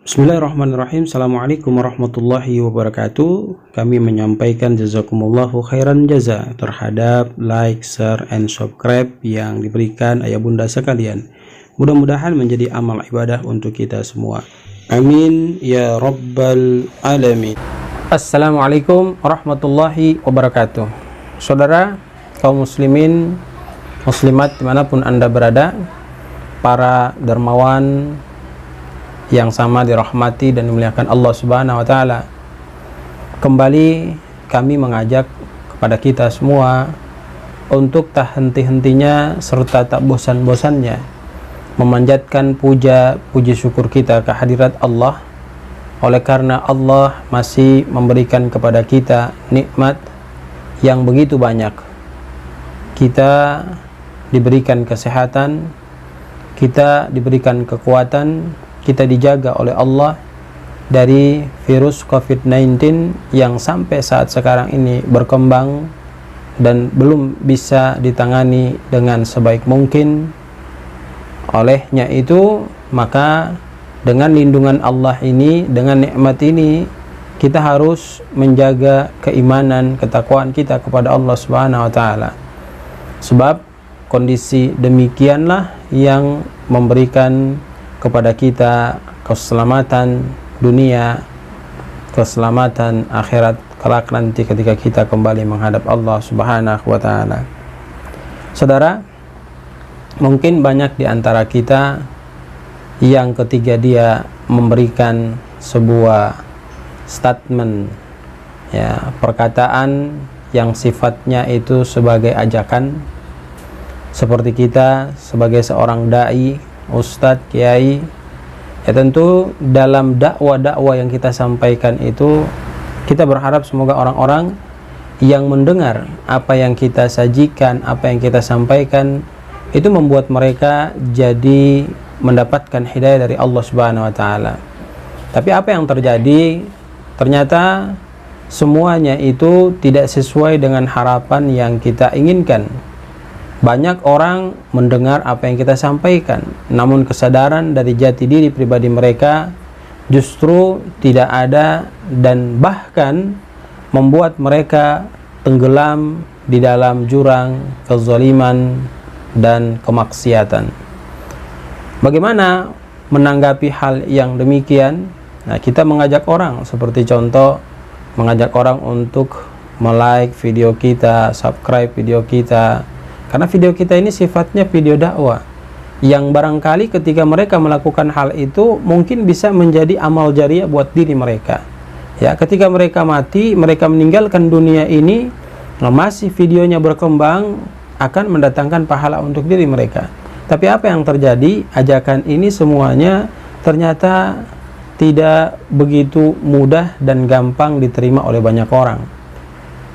Bismillahirrahmanirrahim. Assalamualaikum warahmatullahi wabarakatuh. Kami menyampaikan jazakumullahu khairan jaza terhadap like, share, and subscribe yang diberikan ayah bunda sekalian. Mudah-mudahan menjadi amal ibadah untuk kita semua. Amin ya rabbal alamin. Assalamualaikum warahmatullahi wabarakatuh. Saudara kaum muslimin muslimat dimanapun anda berada, para dermawan yang sama dirahmati dan dimuliakan Allah Subhanahu wa taala. Kembali kami mengajak kepada kita semua untuk tak henti-hentinya serta tak bosan-bosannya memanjatkan puji syukur kita ke hadirat Allah, oleh karena Allah masih memberikan kepada kita nikmat yang begitu banyak. Kita diberikan kesehatan, kita diberikan kekuatan, kita dijaga oleh Allah dari virus COVID-19 yang sampai saat sekarang ini berkembang dan belum bisa ditangani dengan sebaik mungkin. Olehnya itu, maka dengan lindungan Allah ini, dengan nikmat ini, kita harus menjaga keimanan, ketakwaan kita kepada Allah Subhanahu wa taala. Sebab kondisi demikianlah yang memberikan kepada kita keselamatan dunia, keselamatan akhirat kelak nanti ketika kita kembali menghadap Allah Subhanahu wa taala. Saudara, mungkin banyak di antara kita yang ketika dia memberikan sebuah statement, ya, perkataan yang sifatnya itu sebagai ajakan, seperti kita sebagai seorang dai, ustadz, kiai, ya tentu dalam dakwah yang kita sampaikan itu kita berharap semoga orang-orang yang mendengar apa yang kita sajikan, apa yang kita sampaikan itu membuat mereka jadi mendapatkan hidayah dari Allah Subhanahu wa taala. Tapi apa yang terjadi? Ternyata semuanya itu tidak sesuai dengan harapan yang kita inginkan. Banyak orang mendengar apa yang kita sampaikan, namun kesadaran dari jati diri pribadi mereka justru tidak ada, dan bahkan membuat mereka tenggelam di dalam jurang kezaliman dan kemaksiatan. Bagaimana menanggapi hal yang demikian? Nah, kita mengajak orang, seperti contoh mengajak orang untuk like video kita, subscribe video kita. Karena video kita ini sifatnya video dakwah yang barangkali ketika mereka melakukan hal itu mungkin bisa menjadi amal jariah buat diri mereka. Ya, ketika mereka mati, mereka meninggalkan dunia ini, masih videonya berkembang, akan mendatangkan pahala untuk diri mereka. Tapi apa yang terjadi? Ajakan ini semuanya ternyata tidak begitu mudah dan gampang diterima oleh banyak orang.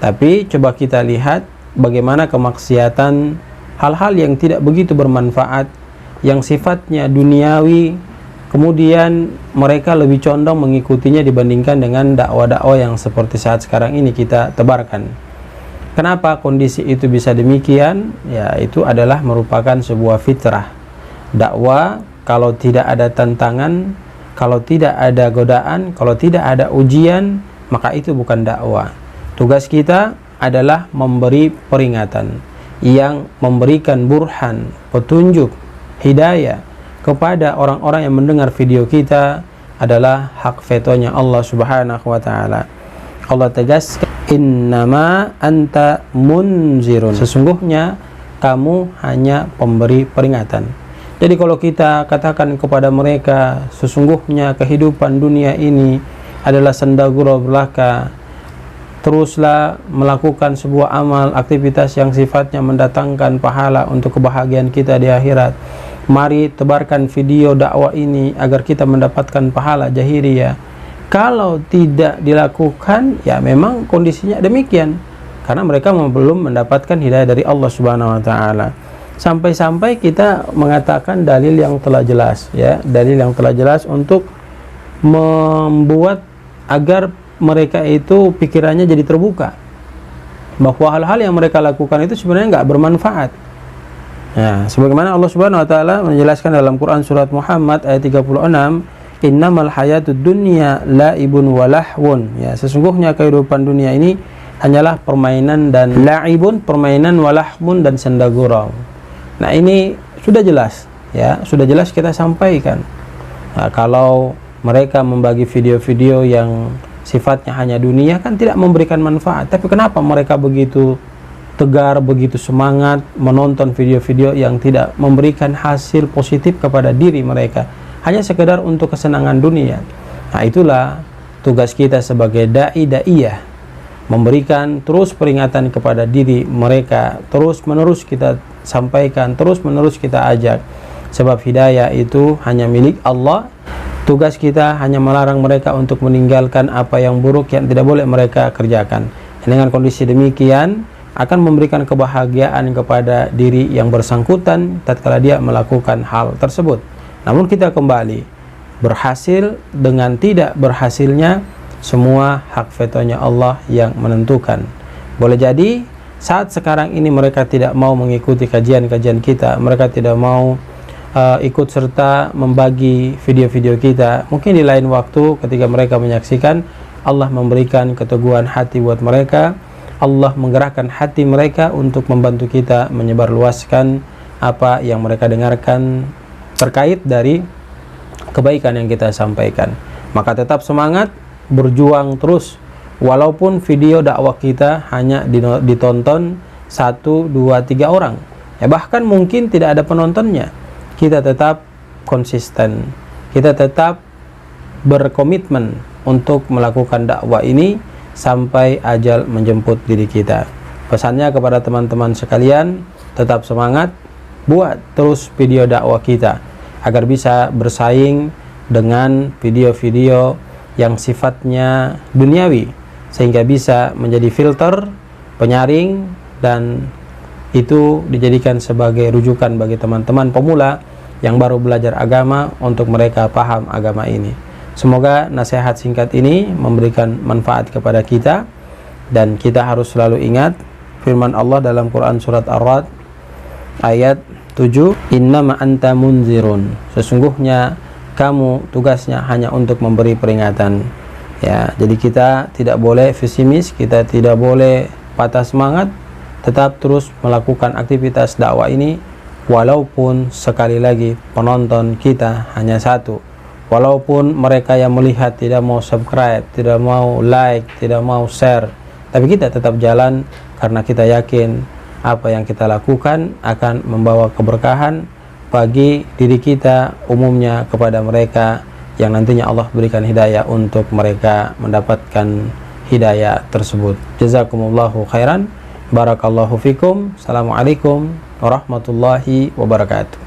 Tapi coba kita lihat bagaimana kemaksiatan, hal-hal yang tidak begitu bermanfaat, yang sifatnya duniawi, kemudian mereka lebih condong mengikutinya dibandingkan dengan dakwah-dakwah yang seperti saat sekarang ini kita tebarkan. Kenapa kondisi itu bisa demikian? Ya, itu adalah merupakan sebuah fitrah. Dakwah kalau tidak ada tantangan, kalau tidak ada godaan, kalau tidak ada ujian, maka itu bukan dakwah. Tugas kita adalah memberi peringatan, yang memberikan burhan, petunjuk, hidayah kepada orang-orang yang mendengar video kita adalah hak vetonya Allah Subhanahu wa taala. Allah tegaskan, innama anta munzirun, sesungguhnya kamu hanya pemberi peringatan. Jadi kalau kita katakan kepada mereka sesungguhnya kehidupan dunia ini adalah senda gurau belaka, teruslah melakukan sebuah amal, aktivitas yang sifatnya mendatangkan pahala untuk kebahagiaan kita di akhirat. Mari tebarkan video dakwah ini agar kita mendapatkan pahala jahiliyah. Kalau tidak dilakukan, ya memang kondisinya demikian, karena mereka belum mendapatkan hidayah dari Allah Subhanahu wa taala. Sampai-sampai kita mengatakan dalil yang telah jelas, ya, dalil yang telah jelas untuk membuat agar mereka itu pikirannya jadi terbuka bahwa hal-hal yang mereka lakukan itu sebenarnya nggak bermanfaat. Ya, sebagaimana Allah Subhanahu wa taala menjelaskan dalam Quran surat Muhammad ayat 36, innamal hayatud dunya la'ibun wa lahwun, ya, sesungguhnya kehidupan dunia ini hanyalah permainan dan la'ibun, permainan, walahmun, dan senda gurau. Nah, ini sudah jelas, ya, sudah jelas kita sampaikan. Nah, kalau mereka membagi video-video yang sifatnya hanya dunia, kan tidak memberikan manfaat. Tapi kenapa mereka begitu tegar, begitu semangat menonton video-video yang tidak memberikan hasil positif kepada diri mereka, hanya sekedar untuk kesenangan dunia? Nah, itulah tugas kita sebagai dai-daiyah, memberikan terus peringatan kepada diri mereka, terus menerus kita sampaikan, terus menerus kita ajak, sebab hidayah itu hanya milik Allah. Tugas kita hanya melarang mereka untuk meninggalkan apa yang buruk yang tidak boleh mereka kerjakan. Dengan kondisi demikian akan memberikan kebahagiaan kepada diri yang bersangkutan tatkala dia melakukan hal tersebut. Namun kita kembali, berhasil dengan tidak berhasilnya semua hak vetonya Allah yang menentukan. Boleh jadi saat sekarang ini mereka tidak mau mengikuti kajian-kajian kita, mereka tidak mau ikut serta membagi video-video kita. Mungkin di lain waktu ketika mereka menyaksikan, Allah memberikan keteguhan hati buat mereka, Allah menggerakkan hati mereka untuk membantu kita menyebarluaskan apa yang mereka dengarkan terkait dari kebaikan yang kita sampaikan. Maka tetap semangat, berjuang terus, walaupun video dakwah kita hanya ditonton 1, 2, 3 orang, ya, bahkan mungkin tidak ada penontonnya. Kita tetap konsisten, kita tetap berkomitmen untuk melakukan dakwah ini sampai ajal menjemput diri kita. Pesannya kepada teman-teman sekalian, tetap semangat, buat terus video dakwah kita agar bisa bersaing dengan video-video yang sifatnya duniawi, sehingga bisa menjadi filter, penyaring, dan itu dijadikan sebagai rujukan bagi teman-teman pemula yang baru belajar agama untuk mereka paham agama ini. Semoga nasihat singkat ini memberikan manfaat kepada kita, dan kita harus selalu ingat firman Allah dalam Quran surat Ar-Ra'd ayat 7, innama anta munzirun, sesungguhnya kamu tugasnya hanya untuk memberi peringatan. Ya, jadi kita tidak boleh pesimis, kita tidak boleh patah semangat, tetap terus melakukan aktivitas dakwah ini, walaupun sekali lagi penonton kita hanya 1, walaupun mereka yang melihat tidak mau subscribe, tidak mau like, tidak mau share, tapi kita tetap jalan karena kita yakin apa yang kita lakukan akan membawa keberkahan bagi diri kita, umumnya kepada mereka yang nantinya Allah berikan hidayah untuk mereka mendapatkan hidayah tersebut. Jazakumullahu khairan, barakallahu fikum. Assalamualaikum warahmatullahi wabarakatuh.